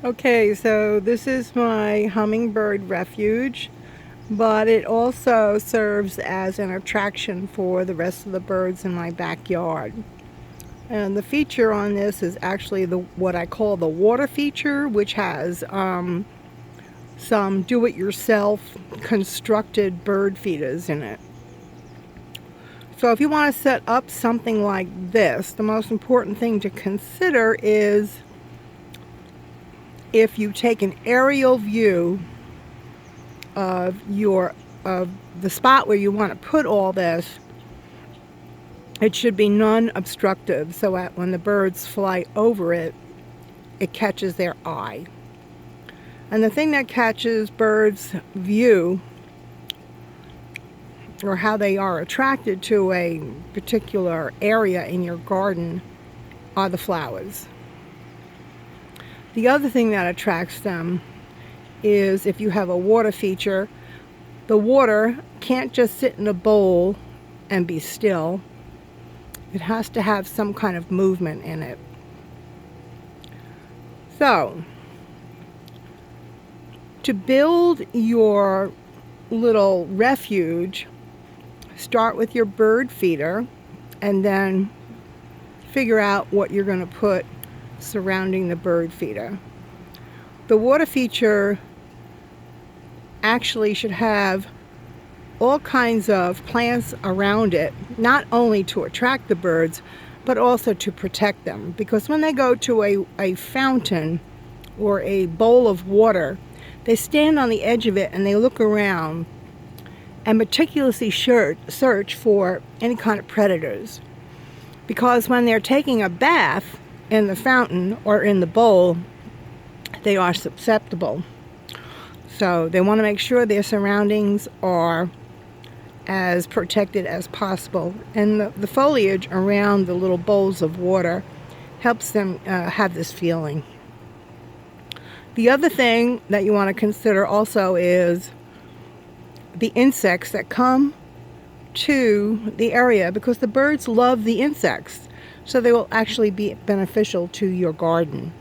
Okay, so this is my Hummingbird Refuge, but it also serves as an attraction for the rest of the birds in my backyard. And the feature on this is actually what I call the water feature, which has some do-it-yourself constructed bird feeders in it. So if you want to set up something like this, the most important thing to consider is if you take an aerial view of the spot where you want to put all this, it should be non-obstructive, so that when the birds fly over it, it catches their eye. And the thing that catches birds' view, or how they are attracted to a particular area in your garden, are the flowers. The other thing that attracts them is if you have a water feature, the water can't just sit in a bowl and be still. It has to have some kind of movement in it. So, to build your little refuge, start with your bird feeder and then figure out what you're going to put surrounding the bird feeder. The water feature actually should have all kinds of plants around it, not only to attract the birds, but also to protect them. Because when they go to a fountain or a bowl of water, they stand on the edge of it and they look around and meticulously search for any kind of predators. Because when they're taking a bath in the fountain or in the bowl, they are susceptible. So they want to make sure their surroundings are as protected as possible. And the foliage around the little bowls of water helps them have this feeling. The other thing that you want to consider also is the insects that come to the area, because the birds love the insects. So they will actually be beneficial to your garden.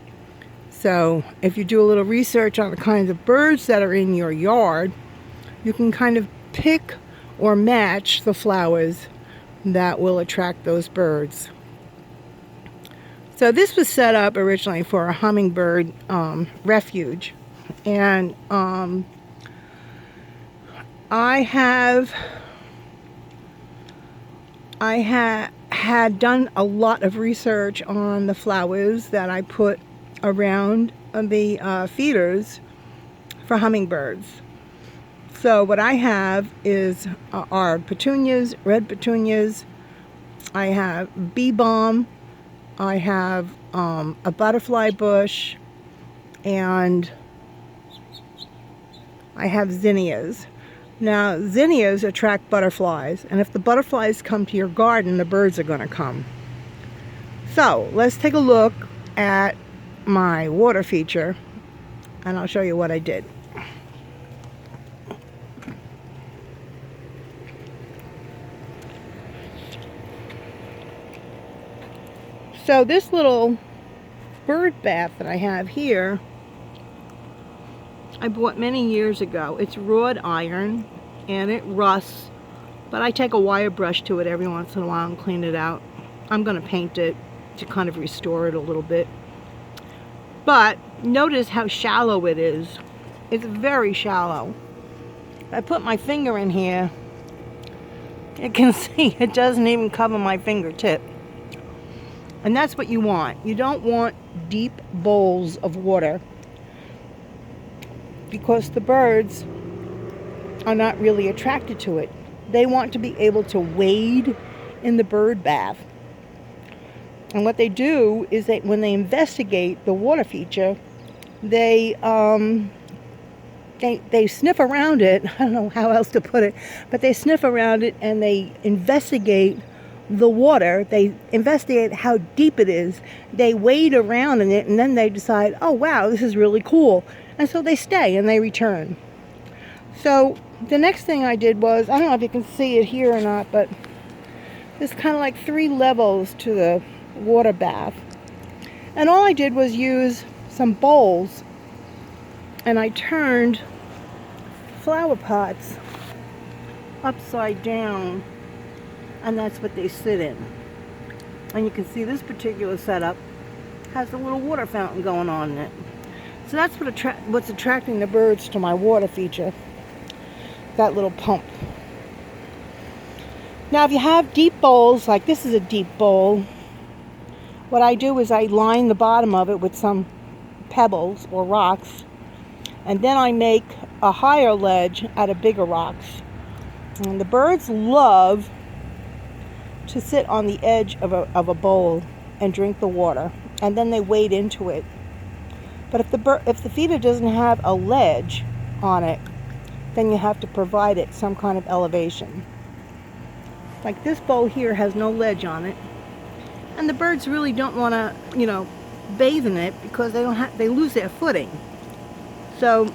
So if you do a little research on the kinds of birds that are in your yard, you can kind of pick or match the flowers that will attract those birds. So this was set up originally for a hummingbird refuge. And I had done a lot of research on the flowers that I put around the feeders for hummingbirds. So what I have are petunias, red petunias. I have bee balm. I have a butterfly bush, and I have zinnias. Now, zinnias attract butterflies, and if the butterflies come to your garden, the birds are going to come. So, let's take a look at my water feature, and I'll show you what I did. So, this little bird bath that I have here, I bought many years ago. It's wrought iron and it rusts, but I take a wire brush to it every once in a while and clean it out. I'm going to paint it to kind of restore it a little bit. But notice how shallow it is. It's very shallow. I put my finger in here. You can see it doesn't even cover my fingertip. And that's what you want. You don't want deep bowls of water, because the birds are not really attracted to it. They want to be able to wade in the bird bath. And what they do is that when they investigate the water feature, they sniff around it. I don't know how else to put it, but they sniff around it and they investigate the water. They investigate how deep it is. They wade around in it, and then they decide, oh wow, this is really cool. And so they stay and they return. So the next thing I did was, I don't know if you can see it here or not, but there's kind of like 3 levels to the water bath. And all I did was use some bowls and I turned flower pots upside down, and that's what they sit in. And you can see this particular setup has a little water fountain going on in it. So that's what's attracting the birds to my water feature, that little pump. Now if you have deep bowls, like this is a deep bowl, what I do is I line the bottom of it with some pebbles or rocks, and then I make a higher ledge out of bigger rocks. And the birds love to sit on the edge of a bowl and drink the water, and then they wade into it. But if the feeder doesn't have a ledge on it, then you have to provide it some kind of elevation. Like this bowl here has no ledge on it, and the birds really don't want to, bathe in it because they lose their footing. So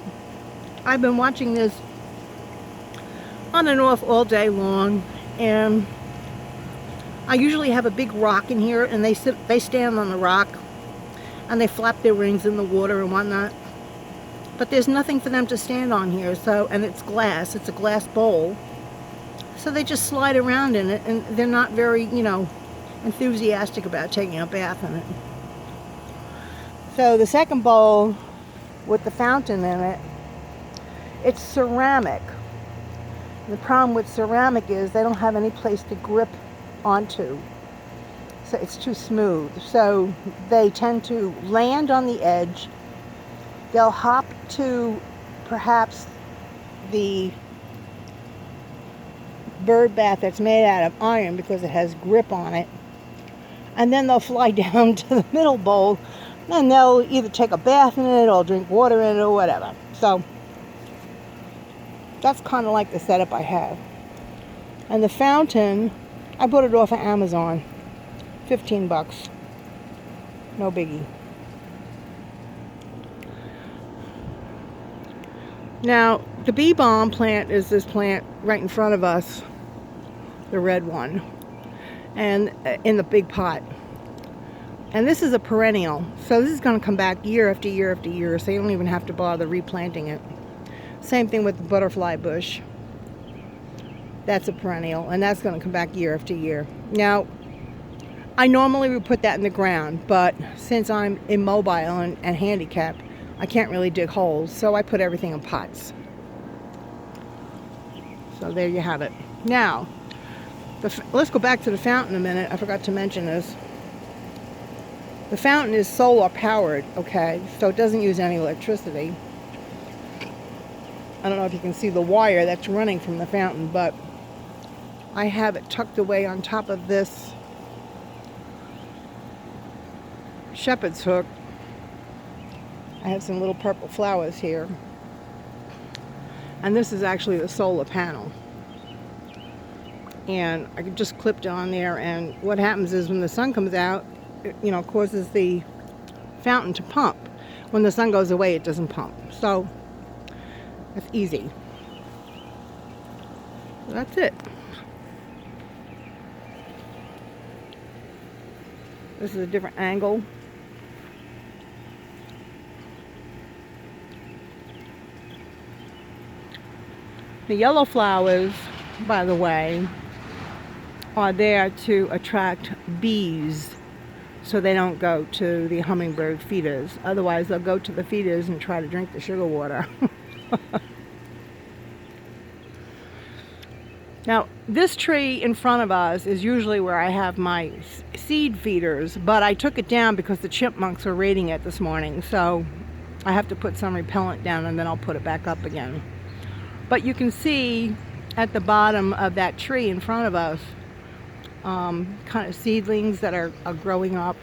I've been watching this on and off all day long, and I usually have a big rock in here, and they stand on the rock and they flap their wings in the water and whatnot. But there's nothing for them to stand on here, and it's glass. It's a glass bowl. So they just slide around in it, and they're not very, enthusiastic about taking a bath in it. So the second bowl with the fountain in it, it's ceramic. The problem with ceramic is they don't have any place to grip onto. So it's too smooth. So they tend to land on the edge. They'll hop to perhaps the bird bath that's made out of iron because it has grip on it. And then they'll fly down to the middle bowl, and they'll either take a bath in it or drink water in it or whatever. So that's kind of like the setup I have. And the fountain, I bought it off of Amazon. $15. No biggie. Now, the bee balm plant is this plant right in front of us, the red one, and in the big pot. And this is a perennial, so this is going to come back year after year after year, so you don't even have to bother replanting it. Same thing with the butterfly bush. That's a perennial, and that's going to come back year after year. Now, I normally would put that in the ground, but since I'm immobile and handicapped, I can't really dig holes, so I put everything in pots. So there you have it. Now, let's go back to the fountain a minute. I forgot to mention this. The fountain is solar powered, okay? So it doesn't use any electricity. I don't know if you can see the wire that's running from the fountain, but I have it tucked away on top of this shepherd's hook. I have some little purple flowers here. And this is actually the solar panel. And I just clipped it on there, and what happens is when the sun comes out, it, causes the fountain to pump. When the sun goes away, it doesn't pump. So that's easy. So that's it. This is a different angle. The yellow flowers, by the way, are there to attract bees so they don't go to the hummingbird feeders. Otherwise, they'll go to the feeders and try to drink the sugar water. Now, this tree in front of us is usually where I have my seed feeders, but I took it down because the chipmunks were raiding it this morning, so I have to put some repellent down and then I'll put it back up again. But you can see at the bottom of that tree in front of us, kind of seedlings that are growing up.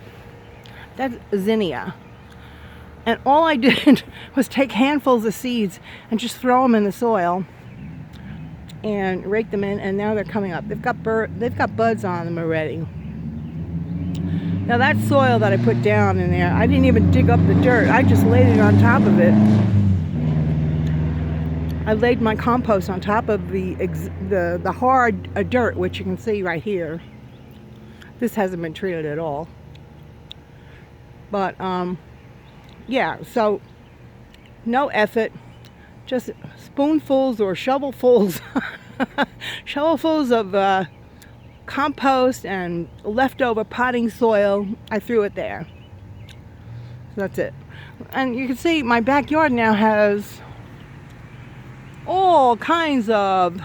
That's zinnia. And all I did was take handfuls of seeds and just throw them in the soil and rake them in, and now they're coming up. They've got buds on them already. Now that soil that I put down in there, I didn't even dig up the dirt. I just laid it on top of it. I laid my compost on top of the hard dirt, which you can see right here. This hasn't been treated at all. But yeah, so no effort, just spoonfuls or shovelfuls, shovelfuls of compost and leftover potting soil. I threw it there. So that's it. And you can see my backyard now has all kinds of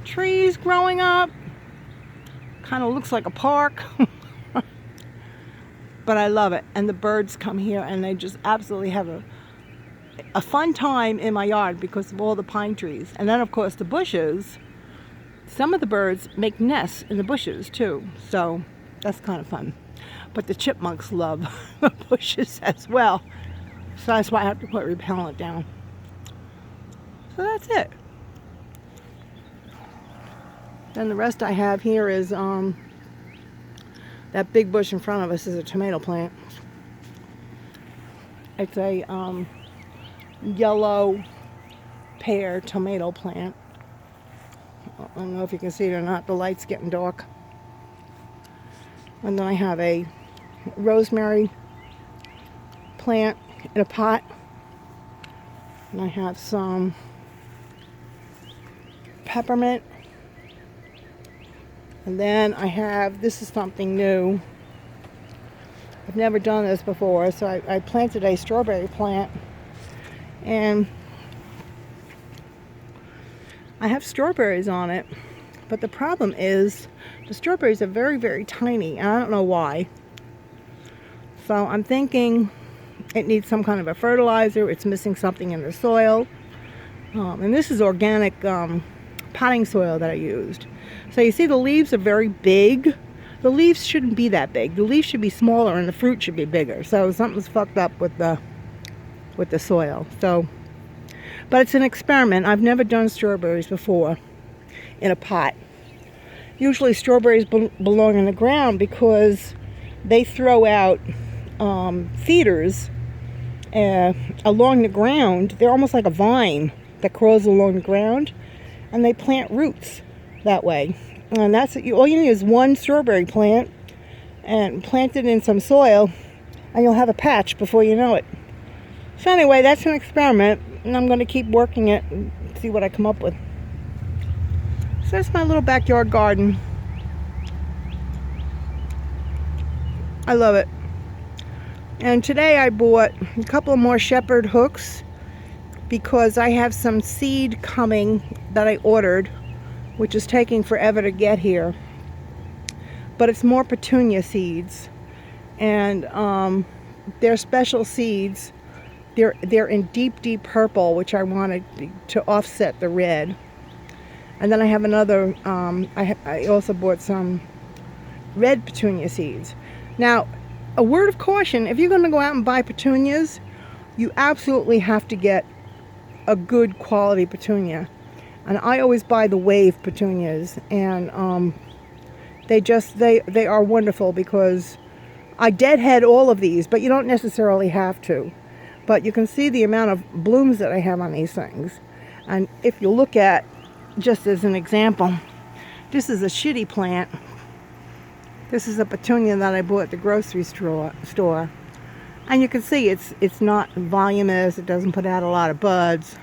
trees growing up. Kind of looks like a park. But I love it. And the birds come here and they just absolutely have a fun time in my yard because of all the pine trees. And then of course the bushes, some of the birds make nests in the bushes too. So that's kind of fun. But the chipmunks love the bushes as well. So that's why I have to put repellent down. So that's it. Then the rest I have here is that big bush in front of us is a tomato plant. It's a yellow pear tomato plant. I don't know if you can see it or not. The light's getting dark. And then I have a rosemary plant in a pot. And I have some peppermint. And then I have, this is something new. I've never done this before, so I planted a strawberry plant. And I have strawberries on it. But the problem is, the strawberries are very, very tiny. And I don't know why. So I'm thinking it needs some kind of a fertilizer. It's missing something in the soil. And this is organic potting soil that I used. So you see the leaves are very big. The leaves shouldn't be that big. The leaves should be smaller and the fruit should be bigger. So something's fucked up with the soil. So, but it's an experiment. I've never done strawberries before in a pot. Usually strawberries belong in the ground because they throw out feeders along the ground. They're almost like a vine that crawls along the ground, and they plant roots that way. And that's it. All you need is one strawberry plant and plant it in some soil and you'll have a patch before you know it. So anyway, that's an experiment and I'm going to keep working it and see what I come up with. So that's my little backyard garden. I love it. And today I bought a couple of more shepherd hooks because I have some seed coming that I ordered, which is taking forever to get here. But it's more petunia seeds. And they're special seeds. They're in deep, deep purple, which I wanted to offset the red. And then I have another, I also bought some red petunia seeds. Now, a word of caution, if you're going to go out and buy petunias, you absolutely have to get a good quality petunia. And I always buy the wave petunias, and they are wonderful because I deadhead all of these, but you don't necessarily have to. But you can see the amount of blooms that I have on these things. And if you look at, just as an example, this is a shitty plant. This is a petunia that I bought at the grocery store. And you can see it's not voluminous, it doesn't put out a lot of buds.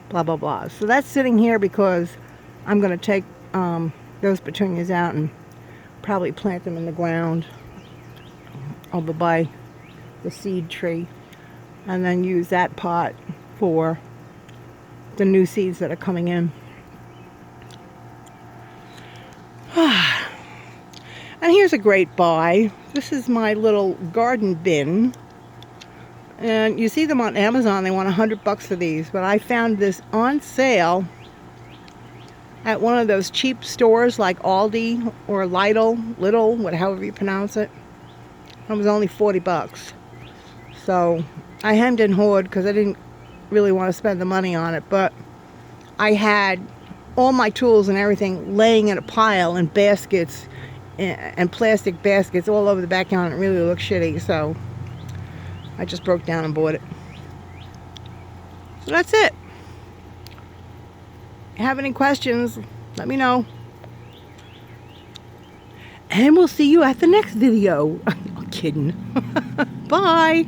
Blah blah blah. So that's sitting here because I'm going to take those petunias out and probably plant them in the ground over by the seed tree, and then use that pot for the new seeds that are coming in. And here's a great buy. This is my little garden bin. And you see them on Amazon. They want $100 for these. But I found this on sale at one of those cheap stores like Aldi or Lidl, however you pronounce it. It was only $40. So I hemmed and hawed because I didn't really want to spend the money on it. But I had all my tools and everything laying in a pile in baskets and plastic baskets all over the backyard. It really looked shitty. So I just broke down and bought it. So that's it. If you have any questions, let me know. And we'll see you at the next video. I'm kidding. Bye.